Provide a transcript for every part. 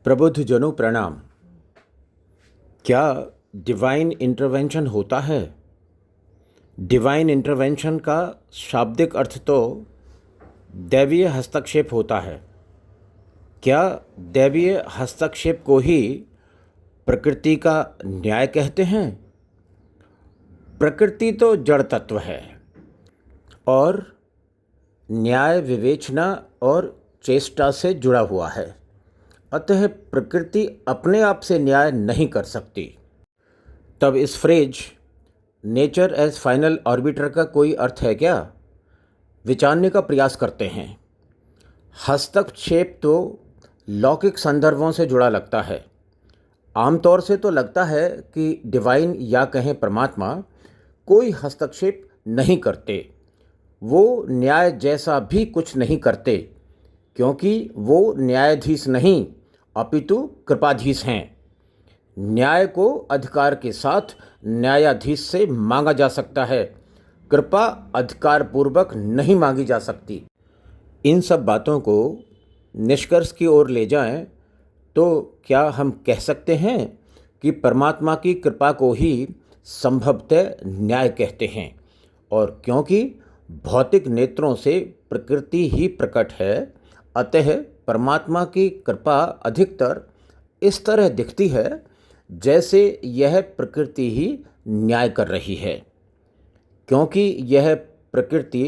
प्रबुद्ध जनों प्रणाम। क्या डिवाइन इंटरवेंशन होता है? डिवाइन इंटरवेंशन का शाब्दिक अर्थ तो दैवीय हस्तक्षेप होता है। क्या दैवीय हस्तक्षेप को ही प्रकृति का न्याय कहते हैं? प्रकृति तो जड़ तत्व है और न्याय विवेचना और चेष्टा से जुड़ा हुआ है। अतः प्रकृति अपने आप से न्याय नहीं कर सकती। तब इस phrase nature as final arbiter का कोई अर्थ है क्या? विचारने का प्रयास करते हैं। हस्तक्षेप तो लौकिक संदर्भों से जुड़ा लगता है। आमतौर से तो लगता है कि डिवाइन या कहें परमात्मा कोई हस्तक्षेप नहीं करते। वो न्याय जैसा भी कुछ नहीं करते, क्योंकि वो न्यायाधीश नहीं अपितु कृपाधीश हैं। न्याय को अधिकार के साथ न्यायाधीश से मांगा जा सकता है, कृपा अधिकार पूर्वक नहीं मांगी जा सकती। इन सब बातों को निष्कर्ष की ओर ले जाएं तो क्या हम कह सकते हैं कि परमात्मा की कृपा को ही संभवतः न्याय कहते हैं? और क्योंकि भौतिक नेत्रों से प्रकृति ही प्रकट है, अतः परमात्मा की कृपा अधिकतर इस तरह दिखती है जैसे यह प्रकृति ही न्याय कर रही है, क्योंकि यह प्रकृति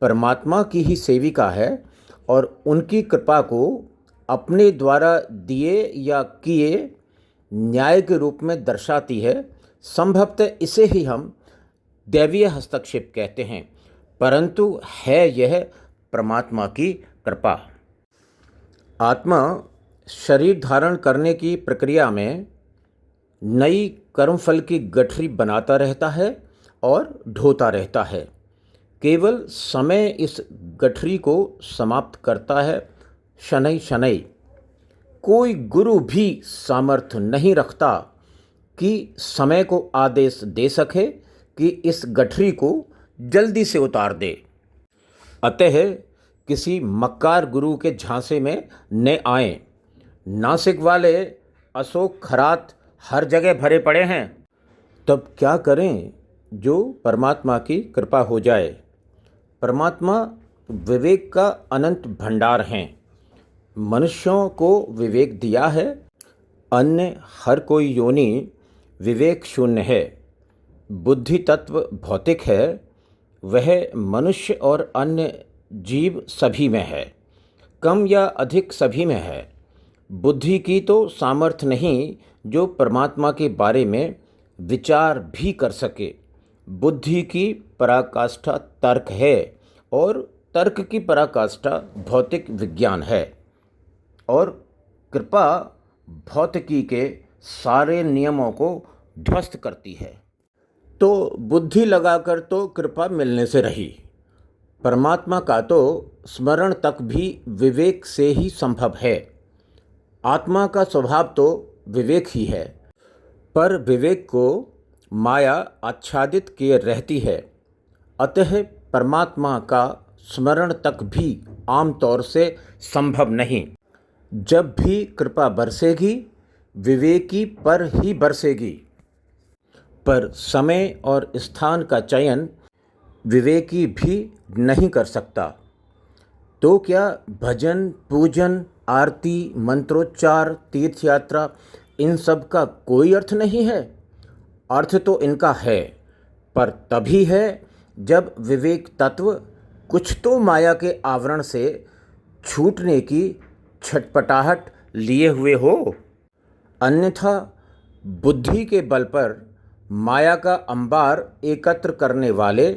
परमात्मा की ही सेविका है और उनकी कृपा को अपने द्वारा दिए या किए न्याय के रूप में दर्शाती है। संभवतः इसे ही हम दैवीय हस्तक्षेप कहते हैं, परंतु है यह परमात्मा की कृपा। आत्मा शरीर धारण करने की प्रक्रिया में नई कर्मफल की गठरी बनाता रहता है और ढोता रहता है। केवल समय इस गठरी को समाप्त करता है शनै शनै। कोई गुरु भी सामर्थ्य नहीं रखता कि समय को आदेश दे सके कि इस गठरी को जल्दी से उतार दे। अतः किसी मक्कार गुरु के झांसे में न आए। नासिक वाले अशोक खरात हर जगह भरे पड़े हैं। तब क्या करें जो परमात्मा की कृपा हो जाए? परमात्मा विवेक का अनंत भंडार हैं। मनुष्यों को विवेक दिया है। अन्य हर कोई योनि विवेक शून्य है। बुद्धि तत्व भौतिक है, वह मनुष्य और अन्य जीव सभी में है, कम या अधिक सभी में है। बुद्धि की तो सामर्थ्य नहीं जो परमात्मा के बारे में विचार भी कर सके। बुद्धि की पराकाष्ठा तर्क है और तर्क की पराकाष्ठा भौतिक विज्ञान है, और कृपा भौतिकी के सारे नियमों को ध्वस्त करती है। तो बुद्धि लगाकर तो कृपा मिलने से रही। परमात्मा का तो स्मरण तक भी विवेक से ही संभव है। आत्मा का स्वभाव तो विवेक ही है, पर विवेक को माया आच्छादित किए रहती है। अतः परमात्मा का स्मरण तक भी आमतौर से संभव नहीं। जब भी कृपा बरसेगी, विवेकी पर ही बरसेगी, पर समय और स्थान का चयन विवेकी भी नहीं कर सकता। तो क्या भजन, पूजन, आरती, मंत्रोच्चार, तीर्थ यात्रा, इन सब का कोई अर्थ नहीं है? अर्थ तो इनका है, पर तभी है जब विवेक तत्व कुछ तो माया के आवरण से छूटने की छटपटाहट लिए हुए हो। अन्यथा बुद्धि के बल पर माया का अंबार एकत्र करने वाले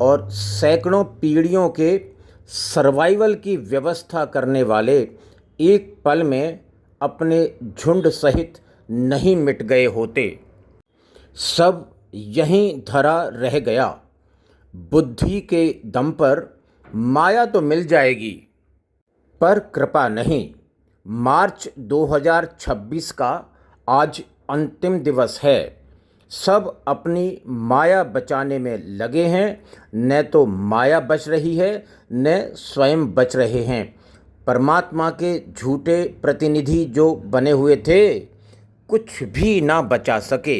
और सैकड़ों पीढ़ियों के सर्वाइवल की व्यवस्था करने वाले एक पल में अपने झुंड सहित नहीं मिट गए होते। सब यहीं धरा रह गया। बुद्धि के दम पर माया तो मिल जाएगी, पर कृपा नहीं। मार्च 2026 का आज अंतिम दिवस है। सब अपनी माया बचाने में लगे हैं। न तो माया बच रही है, न स्वयं बच रहे हैं। परमात्मा के झूठे प्रतिनिधि जो बने हुए थे, कुछ भी ना बचा सके।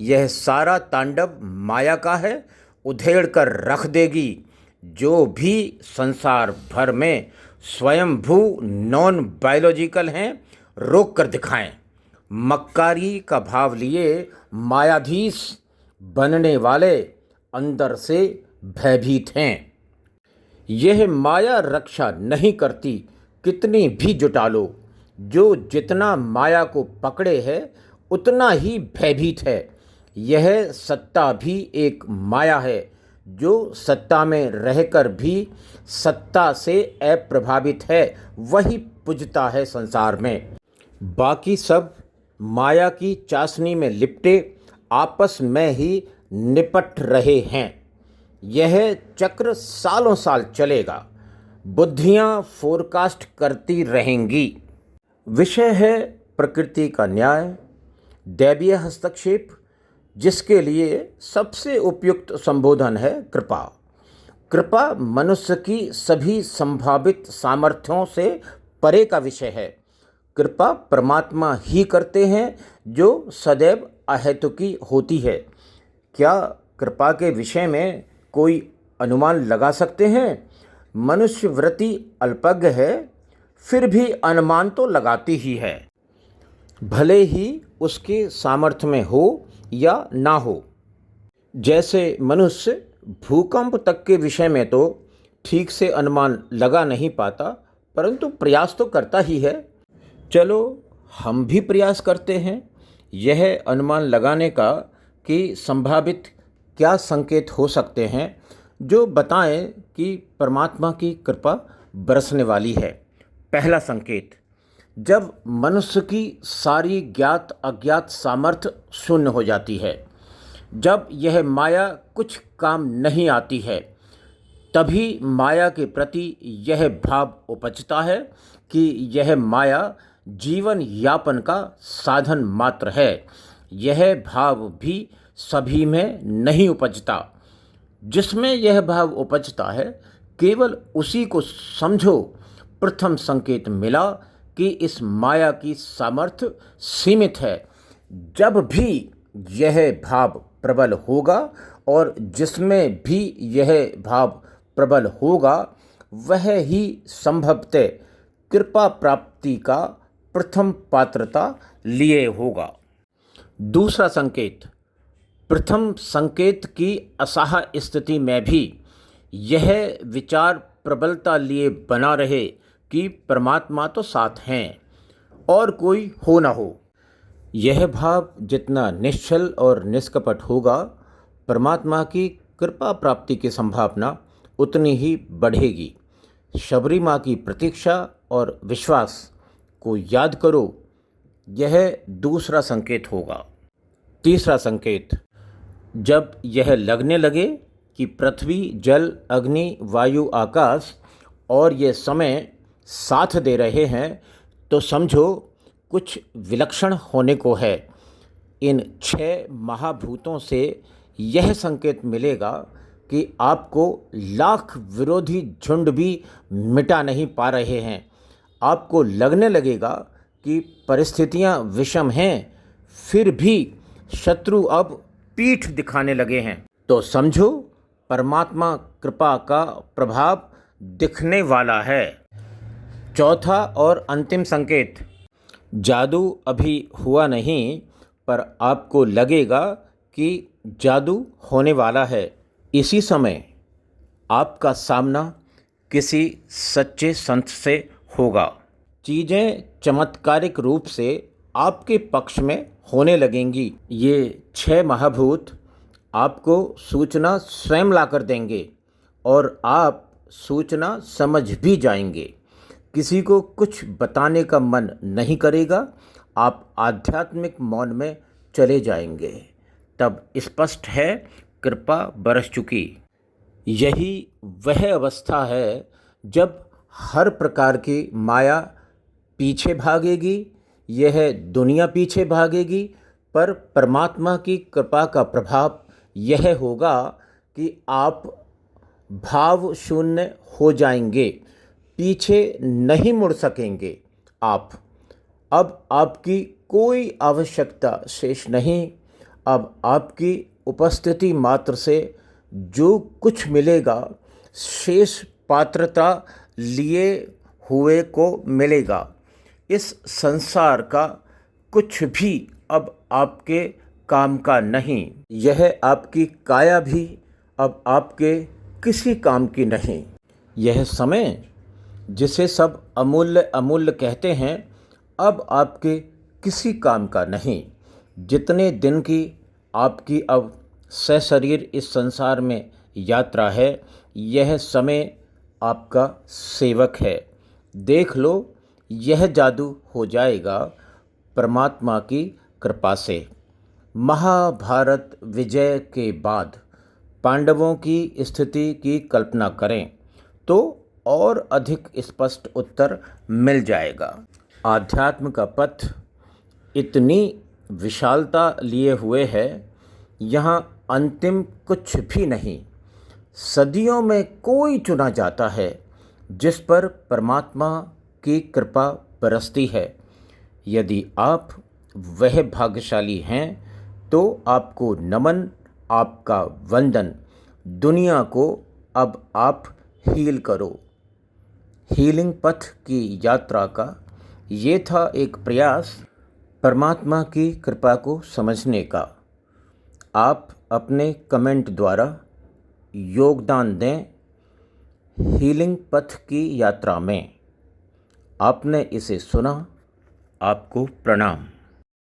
यह सारा तांडव माया का है, उधेड़ कर रख देगी। जो भी संसार भर में स्वयंभू नॉन बायोलॉजिकल हैं, रोक कर दिखाएं। मक्कारी का भाव लिए मायाधीश बनने वाले अंदर से भयभीत हैं। यह माया रक्षा नहीं करती, कितनी भी जुटा लो। जो जितना माया को पकड़े है उतना ही भयभीत है। यह सत्ता भी एक माया है, जो सत्ता में रहकर भी सत्ता से अप्रभावित है, वही पुजता है संसार में। बाकी सब माया की चाशनी में लिपटे आपस में ही निपट रहे हैं। यह चक्र सालों साल चलेगा, बुद्धियां फोरकास्ट करती रहेंगी। विषय है प्रकृति का न्याय, दैवीय हस्तक्षेप, जिसके लिए सबसे उपयुक्त संबोधन है कृपा। कृपा मनुष्य की सभी संभावित सामर्थ्यों से परे का विषय है। कृपा परमात्मा ही करते हैं, जो सदैव अहेतुकी होती है। क्या कृपा के विषय में कोई अनुमान लगा सकते हैं? मनुष्य वृत्ति अल्पज्ञ है, फिर भी अनुमान तो लगाती ही है, भले ही उसके सामर्थ्य में हो या ना हो। जैसे मनुष्य भूकंप तक के विषय में तो ठीक से अनुमान लगा नहीं पाता, परंतु प्रयास तो करता ही है। चलो हम भी प्रयास करते हैं यह अनुमान लगाने का कि संभावित क्या संकेत हो सकते हैं जो बताएं कि परमात्मा की कृपा बरसने वाली है। पहला संकेत, जब मनुष्य की सारी ज्ञात अज्ञात सामर्थ्य शून्य हो जाती है, जब यह माया कुछ काम नहीं आती है, तभी माया के प्रति यह भाव उपजता है कि यह माया जीवन यापन का साधन मात्र है। यह भाव भी सभी में नहीं उपजता। जिसमें यह भाव उपजता है, केवल उसी को समझो। प्रथम संकेत मिला कि इस माया की सामर्थ्य सीमित है। जब भी यह भाव प्रबल होगा और जिसमें भी यह भाव प्रबल होगा, वह ही संभवतः कृपा प्राप्ति का प्रथम पात्रता लिए होगा। दूसरा संकेत, प्रथम संकेत की असह स्थिति में भी यह विचार प्रबलता लिए बना रहे कि परमात्मा तो साथ हैं और कोई हो ना हो। यह भाव जितना निश्चल और निष्कपट होगा, परमात्मा की कृपा प्राप्ति की संभावना उतनी ही बढ़ेगी। शबरी माँ की प्रतीक्षा और विश्वास को याद करो, यह दूसरा संकेत होगा। तीसरा संकेत, जब यह लगने लगे कि पृथ्वी, जल, अग्नि, वायु, आकाश और ये समय साथ दे रहे हैं, तो समझो कुछ विलक्षण होने को है। इन 6 महाभूतों से यह संकेत मिलेगा कि आपको लाख विरोधी झुंड भी मिटा नहीं पा रहे हैं। आपको लगने लगेगा कि परिस्थितियां विषम हैं, फिर भी शत्रु अब पीठ दिखाने लगे हैं। तो समझो परमात्मा कृपा का प्रभाव दिखने वाला है। चौथा और अंतिम संकेत, जादू अभी हुआ नहीं, पर आपको लगेगा कि जादू होने वाला है। इसी समय आपका सामना किसी सच्चे संत से होगा। चीज़ें चमत्कारिक रूप से आपके पक्ष में होने लगेंगी। ये 6 महाभूत आपको सूचना स्वयं ला कर देंगे और आप सूचना समझ भी जाएंगे। किसी को कुछ बताने का मन नहीं करेगा, आप आध्यात्मिक मौन में चले जाएंगे। तब स्पष्ट है कृपा बरस चुकी। यही वह अवस्था है जब हर प्रकार की माया पीछे भागेगी, यह दुनिया पीछे भागेगी, पर परमात्मा की कृपा का प्रभाव यह होगा कि आप भाव शून्य हो जाएंगे। पीछे नहीं मुड़ सकेंगे आप। अब आपकी कोई आवश्यकता शेष नहीं। अब आपकी उपस्थिति मात्र से जो कुछ मिलेगा शेष पात्रता लिए हुए को मिलेगा। इस संसार का कुछ भी अब आपके काम का नहीं। यह आपकी काया भी अब आपके किसी काम की नहीं। यह समय जिसे सब अमूल्य अमूल्य कहते हैं अब आपके किसी काम का नहीं। जितने दिन की आपकी अब सशरीर इस संसार में यात्रा है, यह समय आपका सेवक है। देख लो, यह जादू हो जाएगा परमात्मा की कृपा से। महाभारत विजय के बाद पांडवों की स्थिति की कल्पना करें तो और अधिक स्पष्ट उत्तर मिल जाएगा। आध्यात्म का पथ इतनी विशालता लिए हुए है, यहाँ अंतिम कुछ भी नहीं। सदियों में कोई चुना जाता है जिस पर परमात्मा की कृपा बरसती है। यदि आप वह भाग्यशाली हैं तो आपको नमन, आपका वंदन। दुनिया को अब आप हील करो। हीलिंग पथ की यात्रा का ये था एक प्रयास परमात्मा की कृपा को समझने का। आप अपने कमेंट द्वारा योगदान दें हीलिंग पथ की यात्रा में। आपने इसे सुना, आपको प्रणाम।